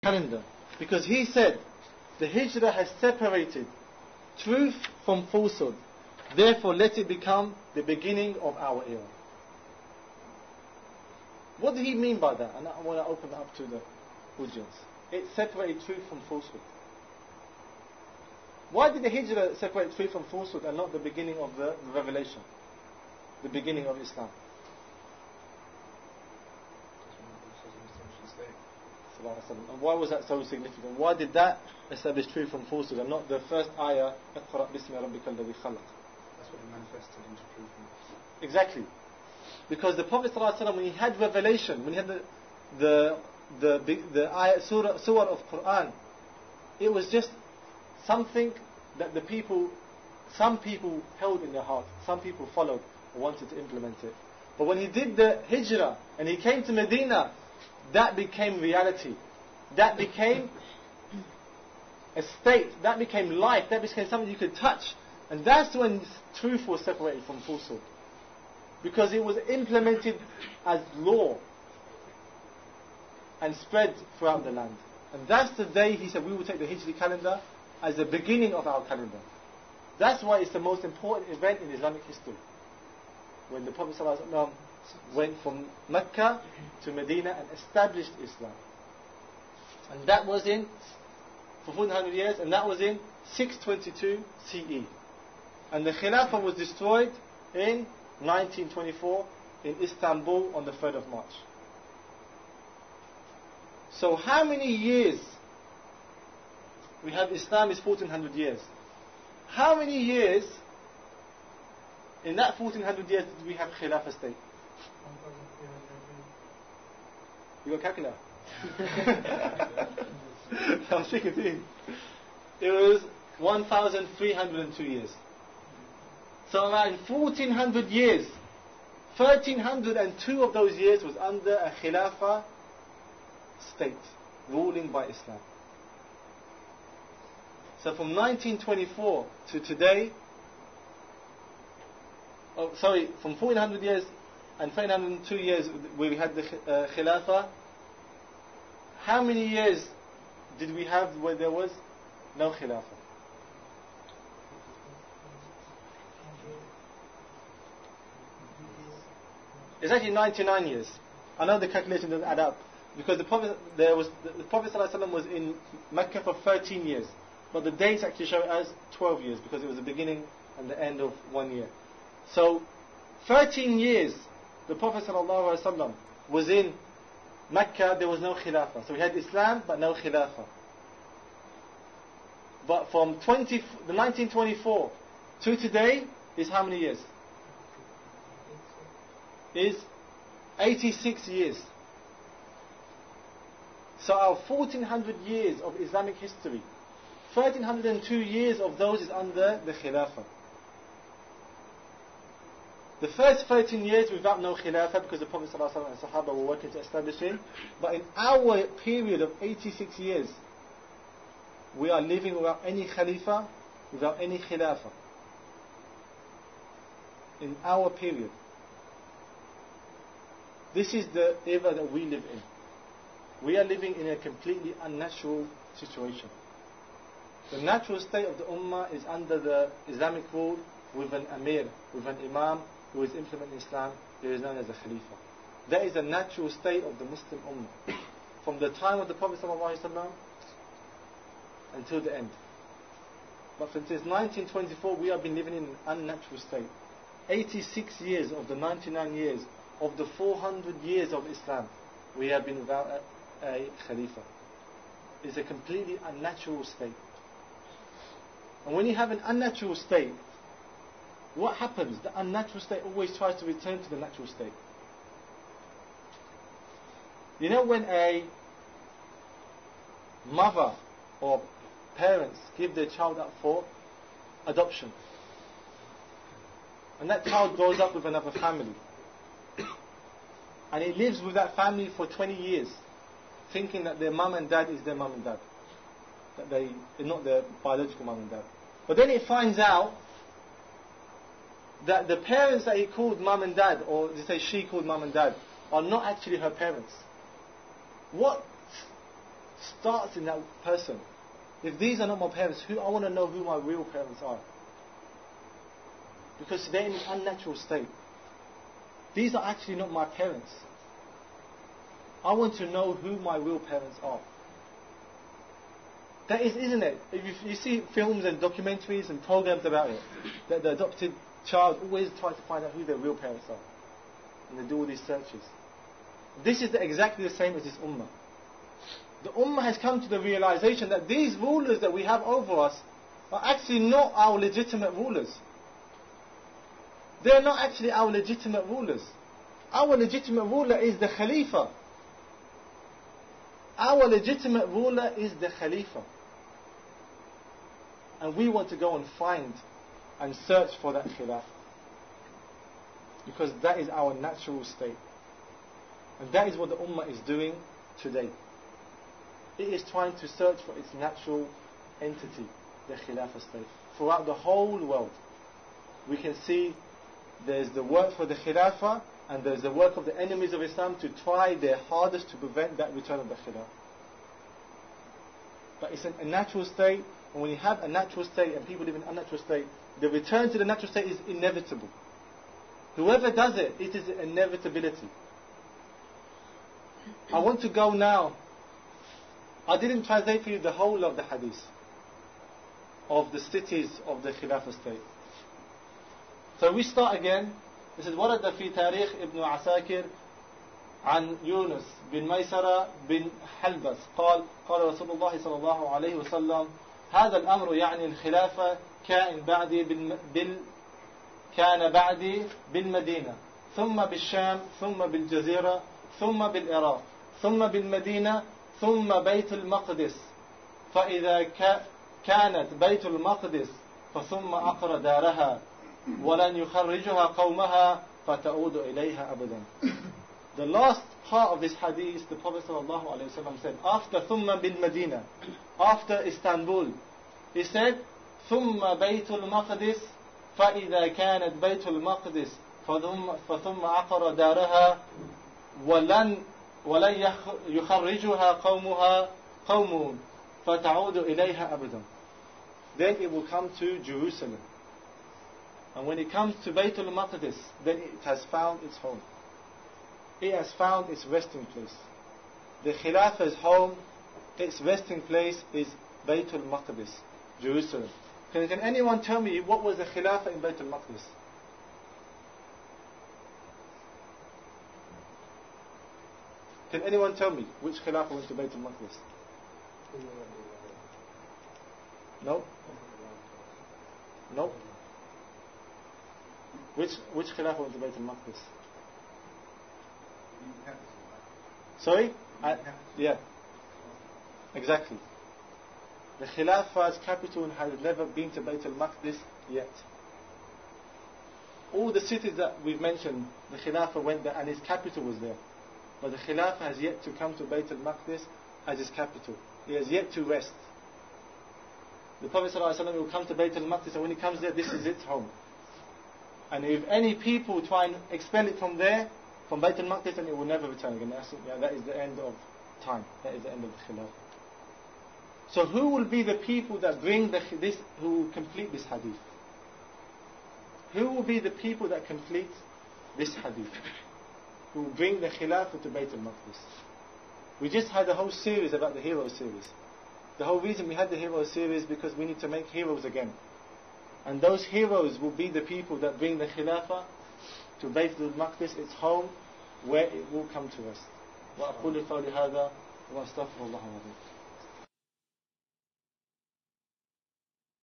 calendar. Because he said, the hijrah has separated truth from falsehood. Therefore, let it become the beginning of our era. What did he mean by that? And I want to open that up to the audience. It separated truth from falsehood. Why did the hijrah separate truth from falsehood and not the beginning of the revelation? The beginning of Islam? And why was that so significant? Why did that establish truth from falsehood and not the first ayah, اقرأ بسم ربك الذي خلق? That's what it manifested into truth. Exactly. Because the Prophet ﷺ, when he had revelation, when he had the ayah, surah of Quran, it was just something that some people held in their heart, some people followed or wanted to implement it. But when he did the hijrah and he came to Medina, that became reality. That became a state. That became life. That became something you could touch. And that's when truth was separated from falsehood. Because it was implemented as law and spread throughout the land. And that's the day he said we will take the Hijri calendar as the beginning of our calendar. That's why it's the most important event in Islamic history. When the Prophet ﷺ went from Mecca to Medina and established Islam. And that was for 400 years, and that was in 622 CE. And the Khilafah was destroyed in 1924 in Istanbul on the 3rd of March. So how many years we have Islam is 1400 years. How many years in that 1400 years did we have Khilafah state? You got a calculator? I'm speaking to you. It was 1302 years. So around 1400 years, 1302 of those years was under a Khilafah state, ruling by Islam. So from 1924 to today, from 1400 years and 1302 years where we had the Khilafah, how many years did we have where there was no Khilafah? It's actually 99 years. I know the calculation doesn't add up because the Prophet ﷺ was in Mecca for 13 years, but the dates actually show it as 12 years because it was the beginning and the end of 1 year. So 13 years the Prophet ﷺ was in Mecca, there was no Khilafah. So we had Islam but no Khilafah. But from 1924 to today is how many years? Is 86 years. So our 1400 years of Islamic history, 1302 years of those is under the Khilafah. The first 13 years without no Khilafah because the Prophet ﷺ and Sahaba were working to establish it. But in our period of 86 years, we are living without any Khalifa, without any Khilafah. In our period. This is the era that we live in. We are living in a completely unnatural situation. The natural state of the Ummah is under the Islamic rule with an Amir, with an Imam who is implementing Islam, who is known as a Khalifa. That is the natural state of the Muslim Ummah. From the time of the Prophet ﷺ until the end. But since 1924 we have been living in an unnatural state. 86 years of the 99 years of the 400 years of Islam, we have been without a Khalifa. It's a completely unnatural state. And when you have an unnatural state, what happens? The unnatural state always tries to return to the natural state. You know when a mother or parents give their child up for adoption, and that child grows up with another family, and he lives with that family for 20 years, thinking that their mum and dad is their mum and dad, that they're not their biological mum and dad. But then he finds out that the parents that he called mum and dad, or to say she called mum and dad, are not actually her parents. What starts in that person. If these are not my parents, I want to know who my real parents are. Because they're in an unnatural state. These are actually not my parents. I want to know who my real parents are. That is, isn't it? If you see films and documentaries and programs about it, that the adopted child always tries to find out who their real parents are. And they do all these searches. This is exactly the same as this ummah. The ummah has come to the realization that these rulers that we have over us are actually not our legitimate rulers. They are not actually our legitimate rulers. Our legitimate ruler is the Khalifa. Our legitimate ruler is the Khalifa. And we want to go and find and search for that Khilafah. Because that is our natural state. And that is what the Ummah is doing today. It is trying to search for its natural entity, the Khilafah state. Throughout the whole world, we can see there's the work for the Khilafah and there's the work of the enemies of Islam to try their hardest to prevent that return of the Khilafah. But it's a natural state, and when you have a natural state and people live in an unnatural state, the return to the natural state is inevitable. Whoever does it, it is an inevitability. I want to go now. I didn't translate for you the whole of the hadith of the cities of the Khilafah state. So we start again. This is ورد في تاريخ ابن عساكر عن يونس بن ميسرة بن حلبس قال رسول الله صلى الله عليه وسلم هذا الأمر يعني الخلافة كان بعدي بالمدينة ثم بالشام ثم بالجزيرة ثم بالعراق ثم بالمدينة ثم بيت المقدس فإذا كانت بيت المقدس فثم أقر دارها ولن يخرجها قومها فتعود إليها أبدا. The last part of this hadith, the Prophet ﷺ said, after ثم بالمدينة, after Istanbul, he said, ثم بيت المقدس فإذا كانت بيت المقدس فثم عقر دارها ولن يخرجها قوم فتعود إليها أبدا. Then it will come to Jerusalem. And when it comes to Bayt al-Maqdis, then it has found its home. It has found its resting place. The Khilafah's home, its resting place is Bayt al-Maqdis, Jerusalem. Can anyone tell me what was the Khilafah in Bayt al-Maqdis? Can anyone tell me which Khilafah went to Bayt al-Maqdis? No? No? Which Khilafah went to Bayt al-Maqdis? Sorry? Yeah. Exactly. The Khilafah's capital has never been to Bayt al-Maqdis yet. All the cities that we've mentioned, the Khilafah went there and his capital was there. But the Khilafah has yet to come to Bayt al-Maqdis as his capital. He has yet to rest. The Prophet ﷺ will come to Bayt al-Maqdis, and when he comes there, this is its home. And if any people try and expel it from there, from Bayt al-Maqdis, then it will never return again. That is the end of time. That is the end of the Khilafah. So who will be the people that bring who will complete this hadith? Who will be the people that complete this hadith? Who will bring the Khilafah to Bayt al-Maqdis? We just had a whole series about the hero series. The whole reason we had the hero series is because we need to make heroes again. And those heroes will be the people that bring the Khilafah to Bayt al-Maqdis, its home, where it will come to rest. وأقول قولي هذا وأستغفر الله العظيم.